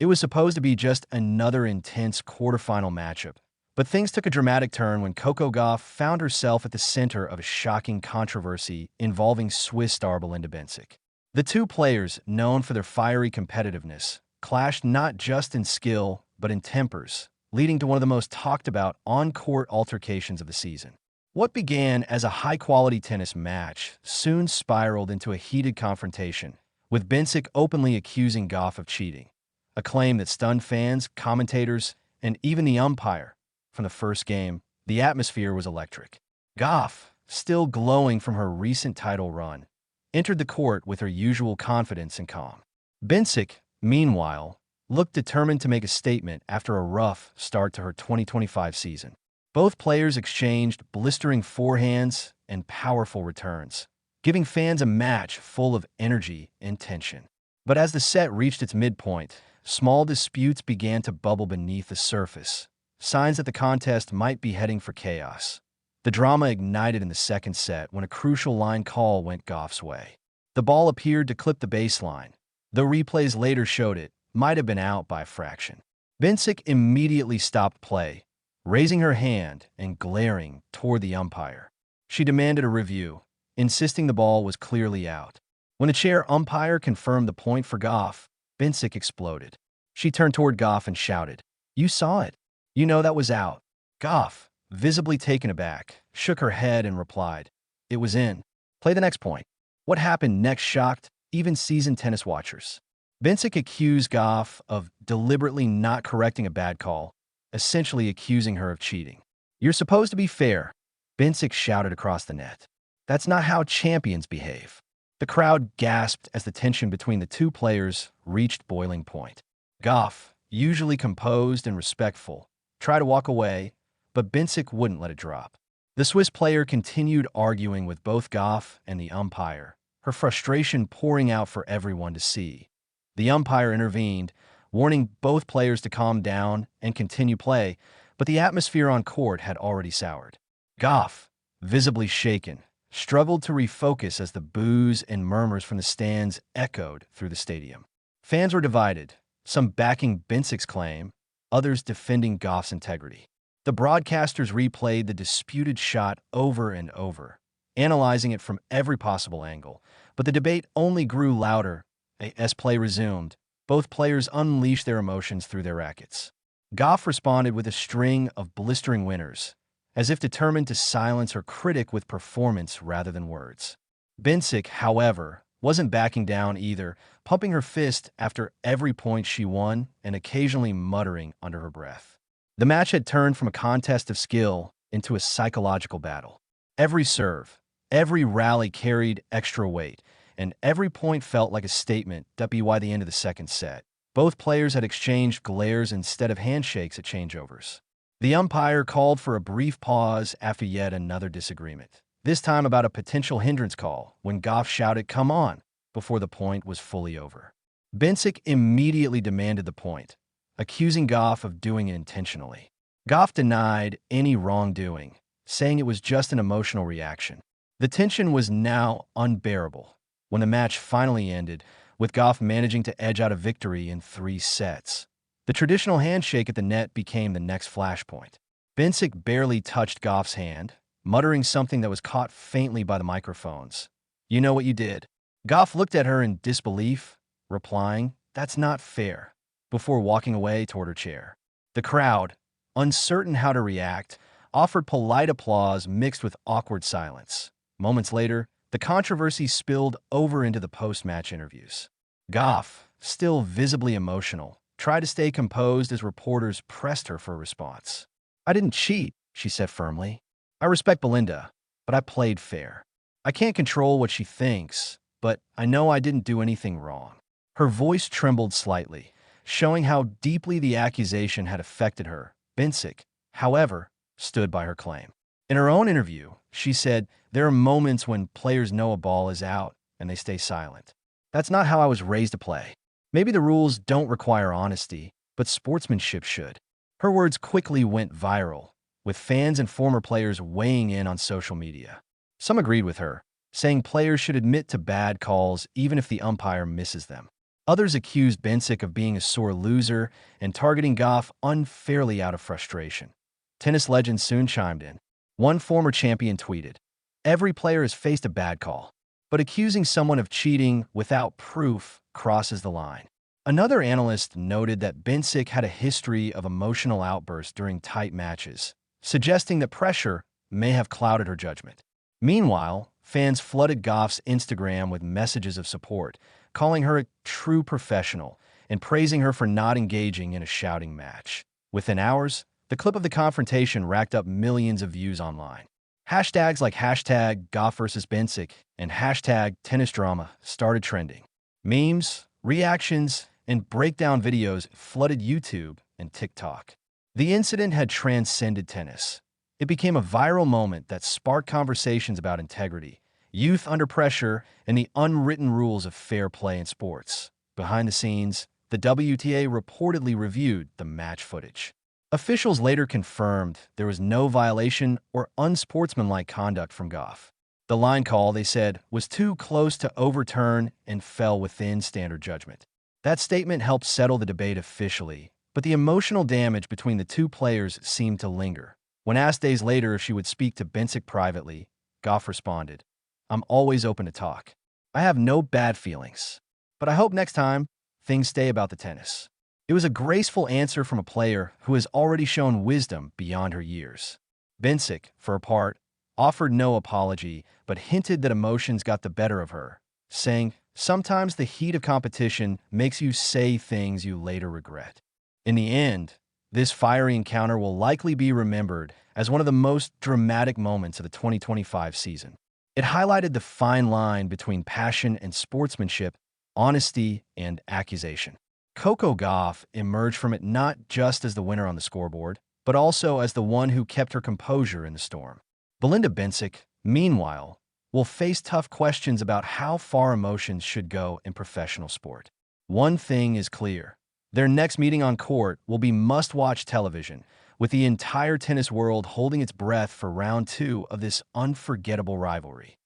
It was supposed to be just another intense quarterfinal matchup, but things took a dramatic turn when Coco Gauff found herself at the center of a shocking controversy involving Swiss star Belinda Bencic. The two players, known for their fiery competitiveness, clashed not just in skill, but in tempers, leading to one of the most talked-about on-court altercations of the season. What began as a high-quality tennis match soon spiraled into a heated confrontation, with Bencic openly accusing Gauff of cheating, a claim that stunned fans, commentators, and even the umpire. From the first game, the atmosphere was electric. Gauff, still glowing from her recent title run, entered the court with her usual confidence and calm. Bencic, meanwhile, looked determined to make a statement after a rough start to her 2025 season. Both players exchanged blistering forehands and powerful returns, giving fans a match full of energy and tension. But as the set reached its midpoint, small disputes began to bubble beneath the surface, signs that the contest might be heading for chaos. The drama ignited in the second set when a crucial line call went Gauff's way. The ball appeared to clip the baseline, though replays later showed it might have been out by a fraction. Bencic immediately stopped play, raising her hand and glaring toward the umpire. She demanded a review, insisting the ball was clearly out. When the chair umpire confirmed the point for Gauff, Bencic exploded. She turned toward Gauff and shouted, "You saw it. You know that was out." Gauff, visibly taken aback, shook her head and replied, "It was in. Play the next point." What happened next shocked even seasoned tennis watchers. Bencic accused Gauff of deliberately not correcting a bad call, essentially accusing her of cheating. "You're supposed to be fair," Bencic shouted across the net. "That's not how champions behave." The crowd gasped as the tension between the two players reached boiling point. Gauff, usually composed and respectful, tried to walk away, but Bencic wouldn't let it drop. The Swiss player continued arguing with both Gauff and the umpire, her frustration pouring out for everyone to see. The umpire intervened, warning both players to calm down and continue play, but the atmosphere on court had already soured. Gauff, visibly shaken, struggled to refocus as the boos and murmurs from the stands echoed through the stadium. Fans were divided, some backing Bencic's claim, others defending Gauff's integrity. The broadcasters replayed the disputed shot over and over, analyzing it from every possible angle, but the debate only grew louder. As play resumed, both players unleashed their emotions through their rackets. Gauff responded with a string of blistering winners, as if determined to silence her critic with performance rather than words. Bencic, however, wasn't backing down either, pumping her fist after every point she won and occasionally muttering under her breath. The match had turned from a contest of skill into a psychological battle. Every serve, every rally carried extra weight, and every point felt like a statement. By the end of the second set, both players had exchanged glares instead of handshakes at changeovers. The umpire called for a brief pause after yet another disagreement, this time about a potential hindrance call, when Gauff shouted, "Come on," before the point was fully over. Bencic immediately demanded the point, accusing Gauff of doing it intentionally. Gauff denied any wrongdoing, saying it was just an emotional reaction. The tension was now unbearable when the match finally ended, with Gauff managing to edge out a victory in 3 sets. The traditional handshake at the net became the next flashpoint. Bencic barely touched Gauff's hand, muttering something that was caught faintly by the microphones. "You know what you did." Gauff looked at her in disbelief, replying, "That's not fair," before walking away toward her chair. The crowd, uncertain how to react, offered polite applause mixed with awkward silence. Moments later, the controversy spilled over into the post-match interviews. Gauff, still visibly emotional, tried to stay composed as reporters pressed her for a response. "I didn't cheat," she said firmly. "I respect Belinda, but I played fair. I can't control what she thinks, but I know I didn't do anything wrong." Her voice trembled slightly, showing how deeply the accusation had affected her. Bencic, however, stood by her claim. In her own interview, she said, "There are moments when players know a ball is out and they stay silent. That's not how I was raised to play. Maybe the rules don't require honesty, but sportsmanship should." Her words quickly went viral, with fans and former players weighing in on social media. Some agreed with her, saying players should admit to bad calls even if the umpire misses them. Others accused Bencic of being a sore loser and targeting Gauff unfairly out of frustration. Tennis legends soon chimed in. One former champion tweeted, "Every player has faced a bad call, but accusing someone of cheating without proof crosses the line." Another analyst noted that Bencic had a history of emotional outbursts during tight matches, suggesting that pressure may have clouded her judgment. Meanwhile, fans flooded Gauff's Instagram with messages of support, calling her a true professional and praising her for not engaging in a shouting match. Within hours, the clip of the confrontation racked up millions of views online. Hashtags like hashtag Gauff vs. Bencic and hashtag tennis drama started trending. Memes, reactions, and breakdown videos flooded YouTube and TikTok. The incident had transcended tennis. It became a viral moment that sparked conversations about integrity, youth under pressure, and the unwritten rules of fair play in sports. Behind the scenes, the WTA reportedly reviewed the match footage. Officials later confirmed there was no violation or unsportsmanlike conduct from Gauff. The line call, they said, was too close to overturn and fell within standard judgment. That statement helped settle the debate officially, but the emotional damage between the two players seemed to linger. When asked days later if she would speak to Bencic privately, Gauff responded, "I'm always open to talk. I have no bad feelings, but I hope next time things stay about the tennis." It was a graceful answer from a player who has already shown wisdom beyond her years. Bencic, for her part, offered no apology but hinted that emotions got the better of her, saying, "Sometimes the heat of competition makes you say things you later regret." In the end, this fiery encounter will likely be remembered as one of the most dramatic moments of the 2025 season. It highlighted the fine line between passion and sportsmanship, honesty and accusation. Coco Gauff emerged from it not just as the winner on the scoreboard, but also as the one who kept her composure in the storm. Belinda Bencic, meanwhile, will face tough questions about how far emotions should go in professional sport. One thing is clear. Their next meeting on court will be must-watch television, with the entire tennis world holding its breath for round 2 of this unforgettable rivalry.